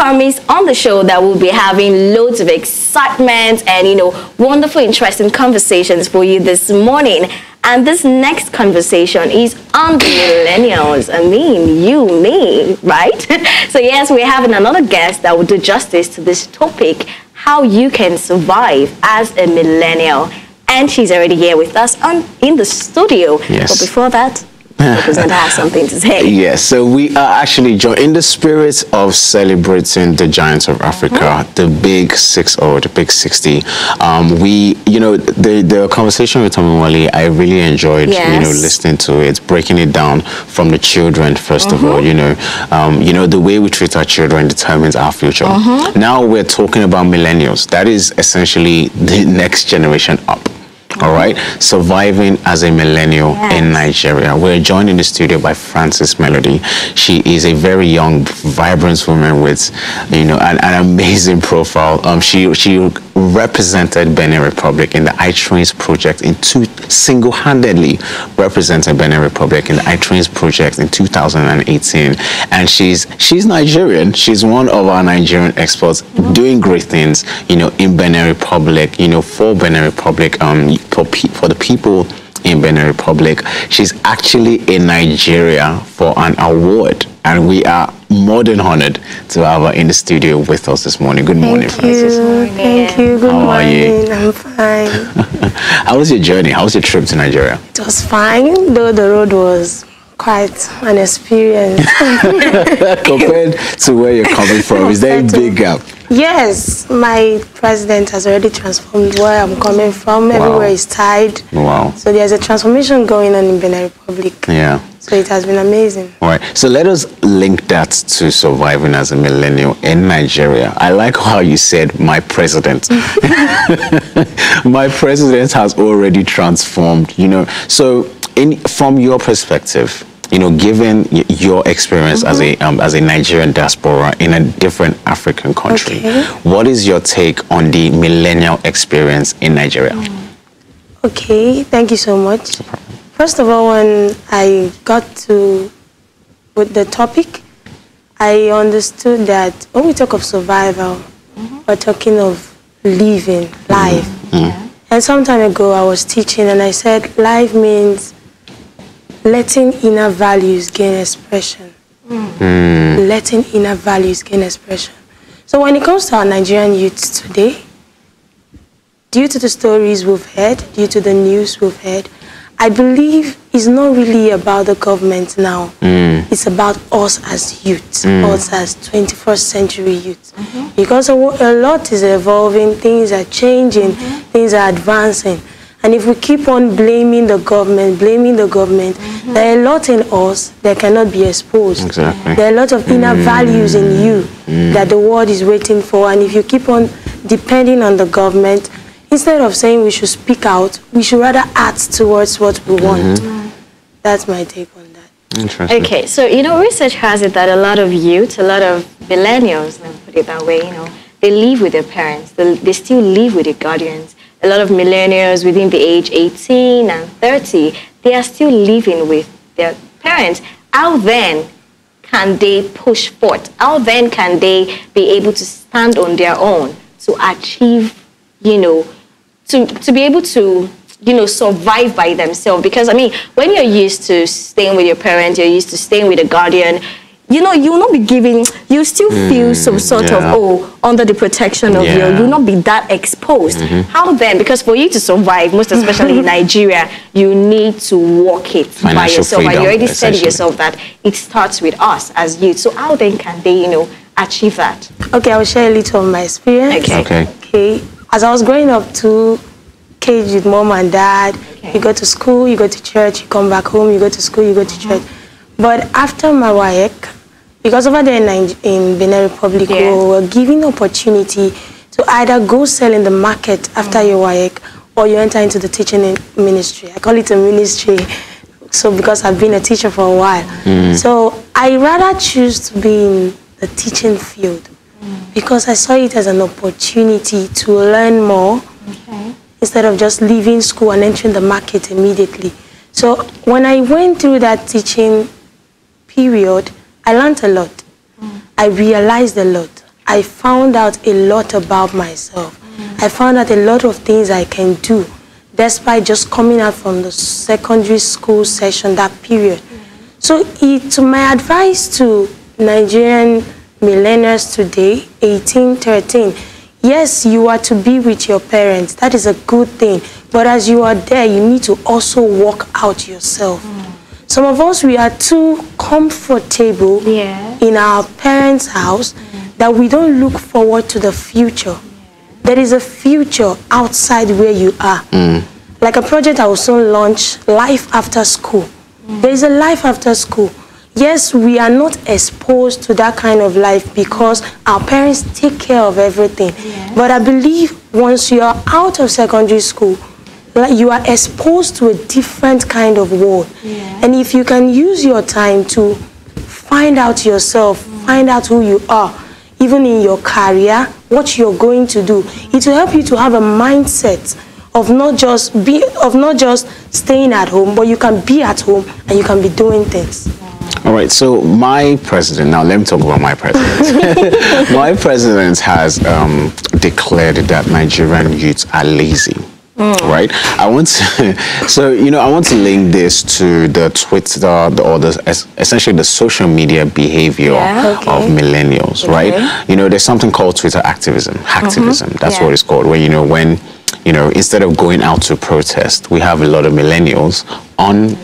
promise on the show that we'll be having loads of excitement and, wonderful, interesting conversations for you this morning. And this next conversation is on the millennials. I mean, you, me, right? So yes, we're having another guest that will do justice to this topic, how you can survive as a millennial. And she's already here with us in the studio. Yes. But before that, the presenter has something to say. Yes, so we are actually in the spirit of celebrating the giants of Africa, the big 6-0, the big 60. The conversation with Tommy Wally, I really enjoyed, listening to it, breaking it down from the children, first of all, the way we treat our children determines our future. Now we're talking about millennials. That is essentially the next generation up. All right, surviving as a millennial in Nigeria. We're joined in the studio by Frances Melody. She is a very young, vibrant woman with, an amazing profile. She represented Benin Republic in the iTrains project single-handedly represented Benin Republic in the iTrains project in 2018. And she's Nigerian. She's one of our Nigerian experts doing great things, in Benin Republic, for Benin Republic, for the people in Benin Republic. She's actually in Nigeria for an award, and we are more than honored to have her in the studio with us this morning. Good morning, Frances. Thank you. Good morning. I'm fine. How was your journey? How was your trip to Nigeria? It was fine, though the road was quite an experience. Compared to where you're coming from, is there a big gap? Yes, my president has already transformed where I'm coming from. Wow. Everywhere is tied. Wow. So there's a transformation going on in Benin Republic. Yeah. So it has been amazing. All right. So let us link that to surviving as a millennial in Nigeria. I like how you said, my president. My president has already transformed, So from your perspective, given your experience as a Nigerian diaspora in a different African country, what is your take on the millennial experience in Nigeria? Okay, thank you so much. First of all, when I got with the topic, I understood that when we talk of survival, we're talking of living life. And some time ago, I was teaching and I said life means letting inner values gain expression. Letting inner values gain expression. So when it comes to our Nigerian youth today, due to the stories we've heard, due to the news we've heard, I believe it's not really about the government now. It's about us as youth, us as 21st century youth. Because a lot is evolving, things are changing, things are advancing. And if we keep on blaming the government, there are a lot in us that cannot be exposed. Exactly. There are a lot of inner values in you that the world is waiting for. And if you keep on depending on the government, instead of saying we should speak out, we should rather act towards what we want. That's my take on that. Interesting. Okay, so, research has it that a lot of youth, a lot of millennials, let me put it that way, they live with their parents. They still live with their guardians. A lot of millennials within the age 18 and 30, they are still living with their parents. How then can they push forth? How then can they be able to stand on their own to achieve, to be able to, survive by themselves? Because, when you're used to staying with your parents, you're used to staying with a guardian, you will not be giving, you still feel some sort of, under the protection of you'll not be that exposed. How then? Because for you to survive, most especially in Nigeria, you need to walk it by yourself. And you already said to yourself that it starts with us as youth. So how then can they, achieve that? Okay, I will share a little of my experience. Okay. As I was growing up to cage with mom and dad, you go to school, you go to church, you come back home, you go to school, you go to church. But after my WAEC, because over there in Benin Republic, we were given opportunity to either go sell in the market after your WAEC or you enter into the teaching ministry. I call it a ministry, so because I've been a teacher for a while. So I rather choose to be in the teaching field because I saw it as an opportunity to learn more instead of just leaving school and entering the market immediately. So when I went through that teaching period, I learned a lot. I realized a lot. I found out a lot about myself. I found out a lot of things I can do despite just coming out from the secondary school session, that period. So to my advice to Nigerian millennials today, 18, 13, yes, you are to be with your parents. That is a good thing. But as you are there, you need to also work out yourself. Some of us, we are too comfortable in our parents' house that we don't look forward to the future. There is a future outside where you are. Like a project I will soon launch, Life After School. There is a life after school. Yes, we are not exposed to that kind of life because our parents take care of everything. But I believe once you are out of secondary school, you are exposed to a different kind of world. And if you can use your time to find out yourself, find out who you are, even in your career, what you're going to do, it will help you to have a mindset of not just staying at home, but you can be at home and you can be doing things. All right, so my president, now let me talk about my president. My president has declared that Nigerian youths are lazy. Right, I want to, so I want to link this to the Twitter or essentially the social media behavior of millennials, right? There's something called Twitter activism. That's what it's called. Where when instead of going out to protest, we have a lot of millennials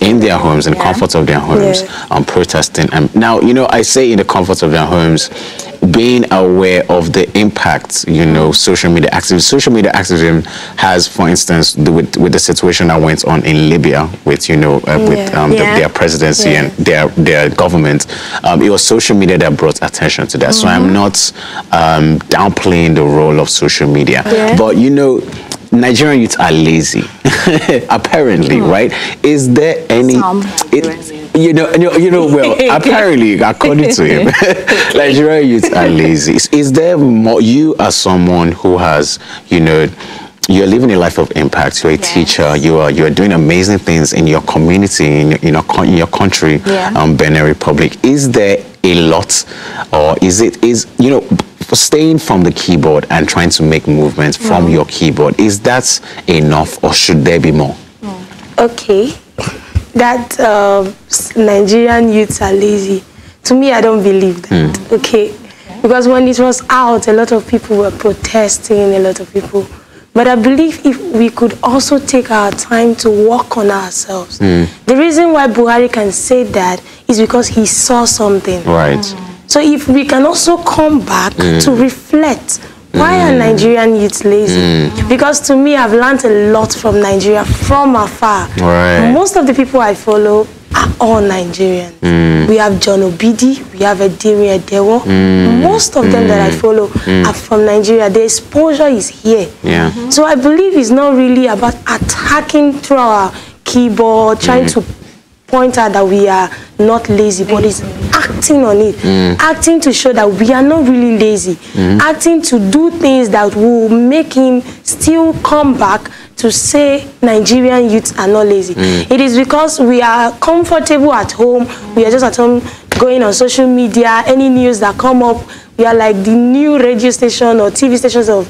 in their homes, in the comfort of their homes, protesting. And now, I say in the comfort of their homes, being aware of the impact, social media activism. Social media activism has, for instance, with the situation that went on in Libya with, their presidency and their government. It was social media that brought attention to that. So I'm not downplaying the role of social media. But, Nigerian youths are lazy, apparently, right? Is there any... well, apparently, according to him, Nigerian youths are lazy. Is there more, you as someone who has, you're living a life of impact, you're a teacher, you're doing amazing things in your community, in your country, Benin Republic. Is there a lot, or is staying from the keyboard and trying to make movements from your keyboard, is that enough, or should there be more? Okay, that Nigerian youths are lazy. To me, I don't believe that. Okay, because when it was out, a lot of people were protesting, a lot of people. But I believe if we could also take our time to work on ourselves. The reason why Buhari can say that is because he saw something. Right. So if we can also come back to reflect, why are Nigerian youths lazy? Because to me, I've learned a lot from Nigeria from afar. Right. Most of the people I follow are all Nigerians. We have John Obidi, we have Ediri Edewo. Most of them that I follow are from Nigeria. The exposure is here. So I believe it's not really about attacking through our keyboard, trying to point out that we are not lazy, but it's acting on it, acting to show that we are not really lazy, acting to do things that will make him still come back to say Nigerian youths are not lazy. It is because we are comfortable at home, we are just at home going on social media, any news that come up, we are like the new radio station or TV stations of,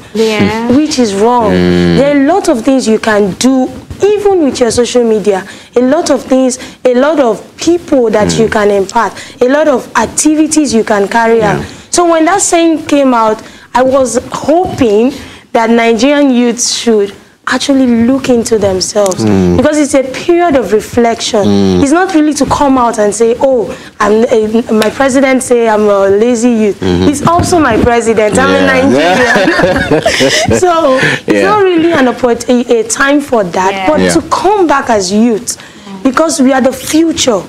which is wrong. There are a lot of things you can do, even with your social media, a lot of things, a lot of people that you can impart, a lot of activities you can carry out. So when that saying came out, I was hoping that Nigerian youths should actually look into themselves, because it's a period of reflection. It's not really to come out and say, oh, my president say I'm a lazy youth. He's also my president. I'm a Nigerian. So it's not really a time for that, but to come back as youth, because we are the future.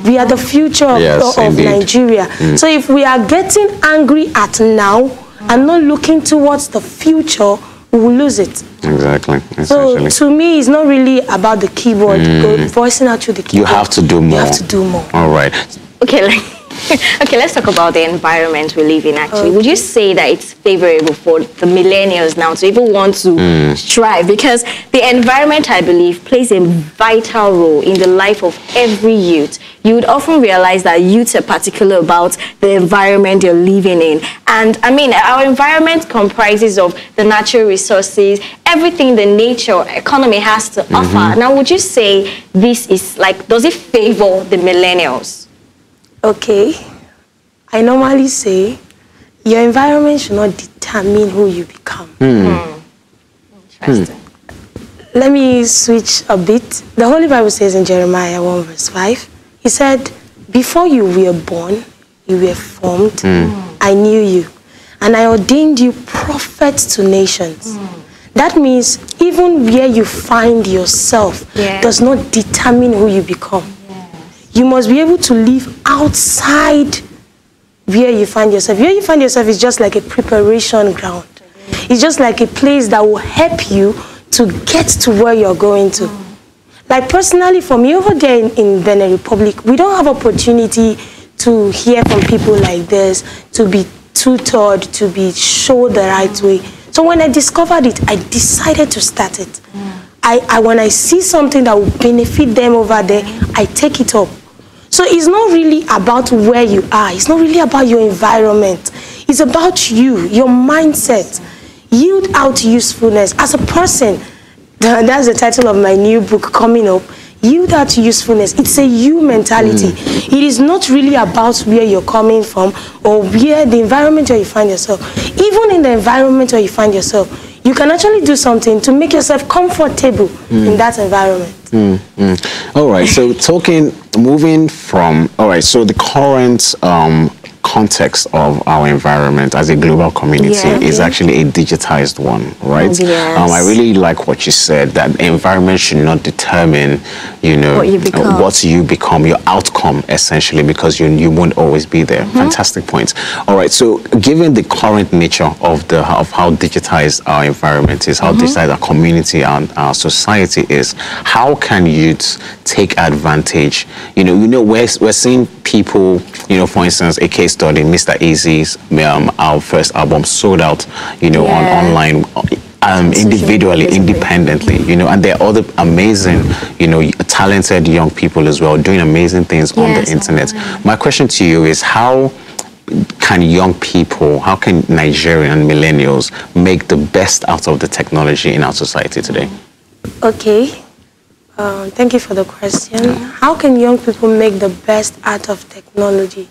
We are the future of Nigeria. So if we are getting angry at now and not looking towards the future, we will lose it. Exactly. So to me, it's not really about the keyboard, voicing out through the keyboard. You have to do more. You have to do more. All right. Okay, Okay, let's talk about the environment we live in, actually. Okay. Would you say that it's favorable for the millennials now to even want to strive? Because the environment, I believe, plays a vital role in the life of every youth. You would often realize that youths are particular about the environment you're living in. And I mean, our environment comprises of the natural resources, everything the nature economy has to offer. Now, would you say this is like, does it favor the millennials? Okay, I normally say your environment should not determine who you become. Interesting. Let me switch a bit. The Holy Bible says in Jeremiah 1 verse 5, he said, before you were born, you were formed, I knew you, and I ordained you prophets to nations. That means even where you find yourself does not determine who you become. You must be able to live outside where you find yourself. Where you find yourself is just like a preparation ground. It's just like a place that will help you to get to where you're going to. Like personally for me, over there in Benin Republic, we don't have opportunity to hear from people like this, to be tutored, to be shown the right way. So when I discovered it, I decided to start it. When I see something that will benefit them over there, I take it up. So it's not really about where you are. It's not really about your environment. It's about you, your mindset. Yield out usefulness. As a person, that's the title of my new book coming up. Yield out usefulness. It's a you mentality. It is not really about where you're coming from or where the environment where you find yourself. Even in the environment where you find yourself, you can actually do something to make yourself comfortable in that environment. All right, so moving from, all right, so the current context of our environment as a global community is actually a digitized one, right? Yes. I really like what you said, that the environment should not determine, you know, what you become, your outcome, essentially, because you won't always be there. Fantastic point. All right, so given the current nature of how digitized our environment is, how digitized our community and our society is, how can youth take advantage? You know, we're seeing people, you know, for instance, a case study, Mr. Easy's our first album sold out, you know, on online, individually, independently, you know, and there are other amazing, you know, talented young people as well doing amazing things on the internet. My question to you is, how can young people, how can Nigerian millennials make the best out of the technology in our society today? Okay. Thank you for the question. How can young people make the best out of technology?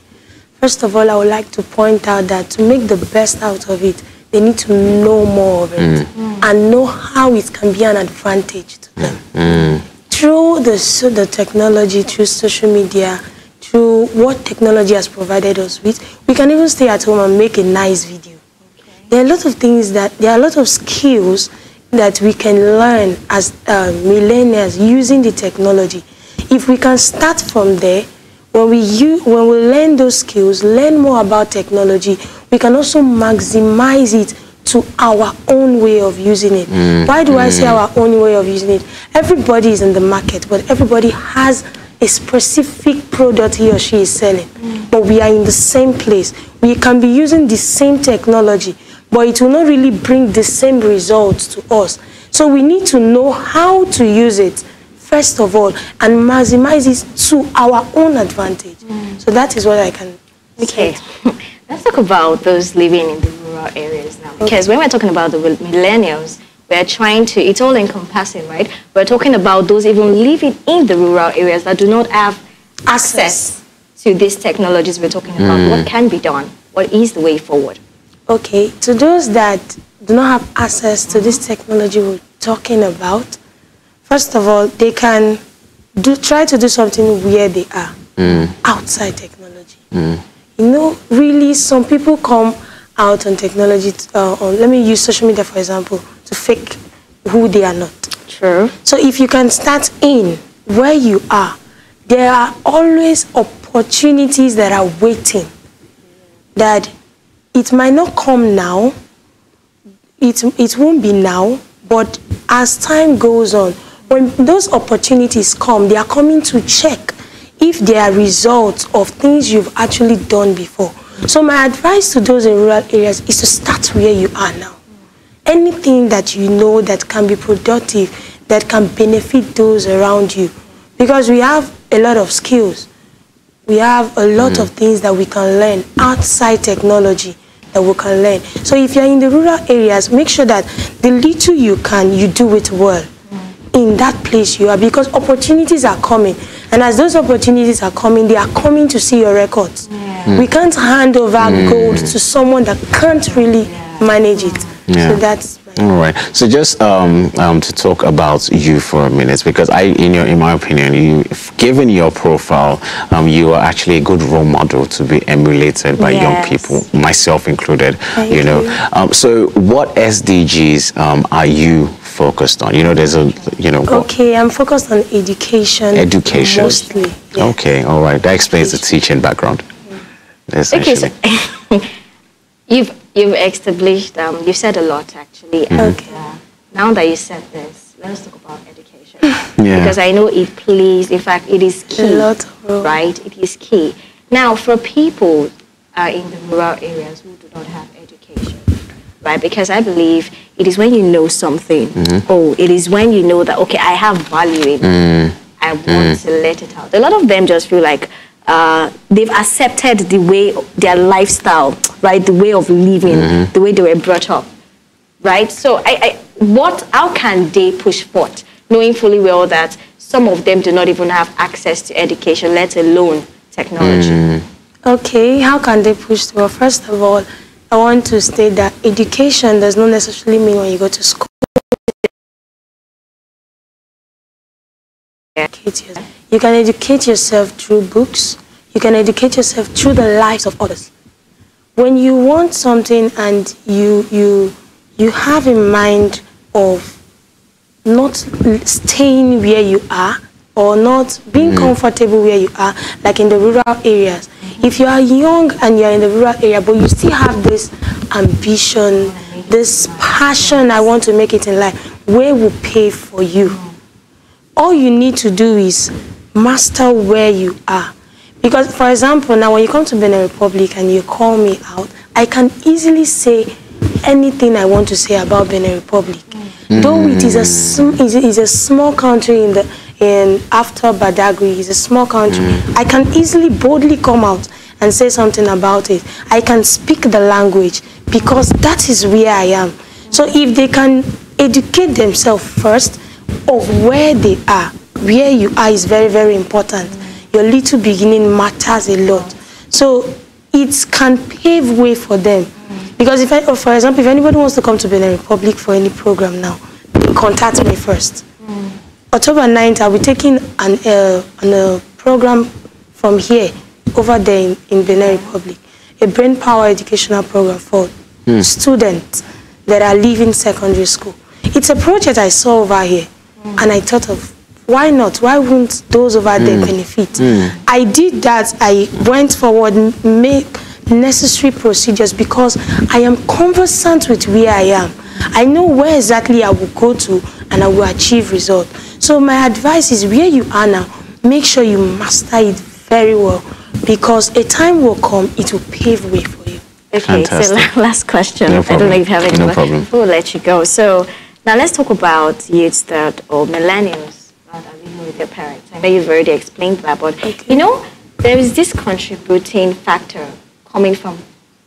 First of all, I would like to point out that to make the best out of it, they need to know more of it and know how it can be an advantage to them. Through the technology, through social media, through what technology has provided us with, we can even stay at home and make a nice video. There are a lot of things there are a lot of skills that we can learn as millennials using the technology. If we can start from there, when we learn those skills, learn more about technology, we can also maximize it to our own way of using it. Why do I say our own way of using it? Everybody is in the market, but everybody has a specific product he or she is selling. But we are in the same place. We can be using the same technology, but it will not really bring the same results to us. So we need to know how to use it, first of all, and maximize it to our own advantage. So that is what I can say. Let's talk about those living in the rural areas now. Because when we're talking about the millennials, we're trying to, it's all encompassing, right? We're talking about those even living in the rural areas that do not have access to these technologies we're talking about. What can be done? What is the way forward? Okay, to those that do not have access to this technology we're talking about, first of all, they can try to do something where they are, outside technology. You know, really, some people come out on technology, let me use social media, for example, to fake who they are not. True. So if you can start in where you are, there are always opportunities that are waiting, that it might not come now, it won't be now, but as time goes on, when those opportunities come, they are coming to check if they are results of things you've actually done before. So my advice to those in rural areas is to start where you are now. Anything that you know that can be productive, that can benefit those around you. Because we have a lot of skills. We have a lot of things that we can learn outside technology that we can learn. So if you're in the rural areas, make sure that the little you can, you do it well in that place you are, because opportunities are coming. And as those opportunities are coming, they are coming to see your records. We can't hand over gold to someone that can't really manage it. So that's all right. So just to talk about you for a minute, because in my opinion, given your profile, you are actually a good role model to be emulated by young people, myself included. You know. So what SDGs are you focused on? You know, there's a Okay, I'm focused on education. Education. Mostly. Okay. All right. That explains the teaching background. Okay, so you've established, you've said a lot actually. And, now that you said this, let's talk about education. Because I know it plays, in fact, it is key, right? It is key. Now, for people in the rural areas who do not have education, right? Because I believe it is when you know something, it is when you know that, okay, I have value in it. I want to let it out. A lot of them just feel like, they've accepted the way, their lifestyle, right? The way of living, the way they were brought up, right? So how can they push forth, knowing fully well that some of them do not even have access to education, let alone technology? Okay, how can they push through? Well, first of all, I want to state that education does not necessarily mean when you go to school. You can educate yourself through books. You can educate yourself through the lives of others. When you want something and you have in mind of not staying where you are or not being comfortable where you are, like in the rural areas. If you are young and you're in the rural area, but you still have this ambition, this passion, I want to make it in life, where will pay for you? All you need to do is master where you are. Because, for example, now when you come to Benin Republic and you call me out, I can easily say anything I want to say about Benin Republic. Though it is a small country after Badagry, it's a small country, I can easily boldly come out and say something about it. I can speak the language because that is where I am. So if they can educate themselves first, of where they are, where you are is very, very important. Your little beginning matters a lot. So it can pave way for them. Because for example, if anybody wants to come to Benin Republic for any program now, contact me first. October 9th, I'll be taking a program from here over there in Benin Republic, a brain power educational program for students that are leaving secondary school. It's a project I saw over here. And I thought of, why not? Why wouldn't those over there benefit? I did that. I went forward, make necessary procedures because I am conversant with where I am. I know where exactly I will go to and I will achieve results. So my advice is where you are now, make sure you master it very well because a time will come, it will pave way for you. Okay, Fantastic. So last question. No I don't know if you have any. No problem. We'll let you go. So now let's talk about youths or millennials that are living with their parents. I know you've already explained that, but you know, there is this contributing factor coming from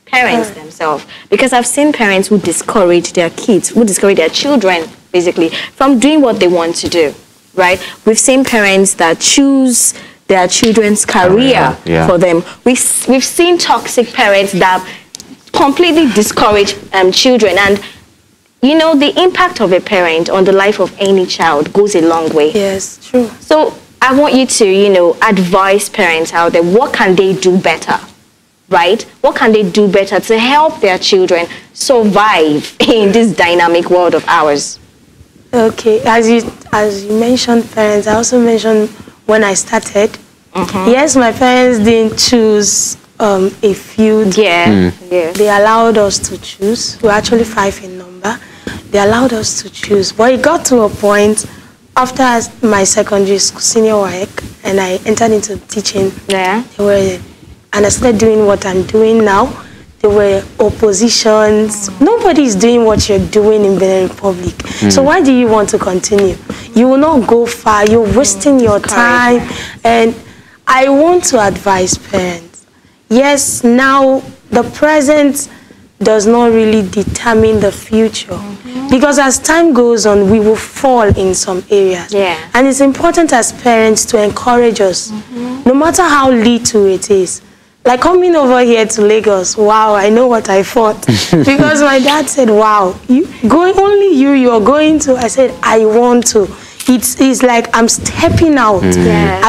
parents themselves. Because I've seen parents who discourage their kids, who discourage their children, basically, from doing what they want to do, right? We've seen parents that choose their children's career for them. We've seen toxic parents that completely discourage children. And you know, the impact of a parent on the life of any child goes a long way. Yes, true. So I want you to, you know, advise parents out there, what can they do better, right? What can they do better to help their children survive in this dynamic world of ours? Okay, as you mentioned parents, I also mentioned when I started, yes, my parents didn't choose a field. They allowed us to choose. We're actually 5 in number. They allowed us to choose. But it got to a point, after my secondary school, senior work, and I entered into teaching, Yeah. And I started doing what I'm doing now. There were oppositions. Nobody is doing what you're doing in Benin Republic. So why do you want to continue? You will not go far. You're wasting your time. And I want to advise parents. Yes, now the present does not really determine the future. Because as time goes on, we will fall in some areas. Yeah. And it's important as parents to encourage us, no matter how little it is. Like coming over here to Lagos, wow, I know what I fought. Because my dad said, wow, you're going to. I said, I want to. It's like I'm stepping out. Yeah.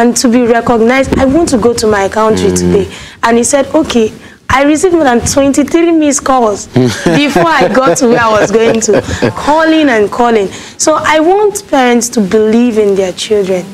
And to be recognized, I want to go to my country today. And he said, okay. I received more than 23 missed calls before I got to where I was going to. Calling and calling. So I want parents to believe in their children.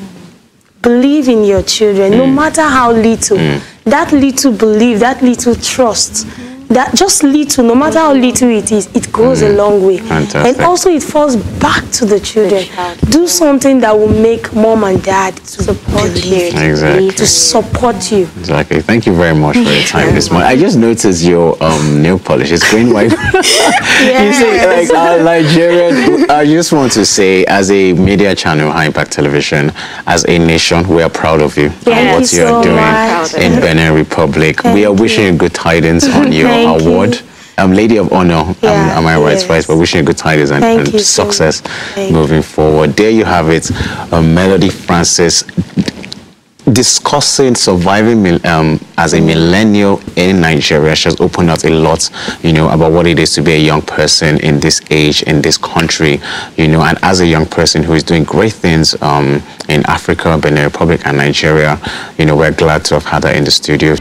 Believe in your children, no matter how little. That little belief, that little trust, that just little, no matter how little it is, it goes a long way. Fantastic. And also it falls back to the children. Do something that will make mom and dad to support you. Exactly. To support you. Exactly. Thank you very much for your time this morning. I just noticed your nail polish is green white. You say, like, Nigerian, I just want to say, as a media channel, High Impact Television, as a nation, we are proud of you and what you are doing in Benin Republic. We are wishing you good tidings on your award. Lady of Honor, am I right? Right, but wishing you good tidings and success moving forward. There you have it, Melody Francis discussing surviving as a millennial in Nigeria. She has opened out a lot, about what it is to be a young person in this age, in this country, and as a young person who is doing great things in Africa, Benin Republic, and Nigeria, we're glad to have had her in the studio.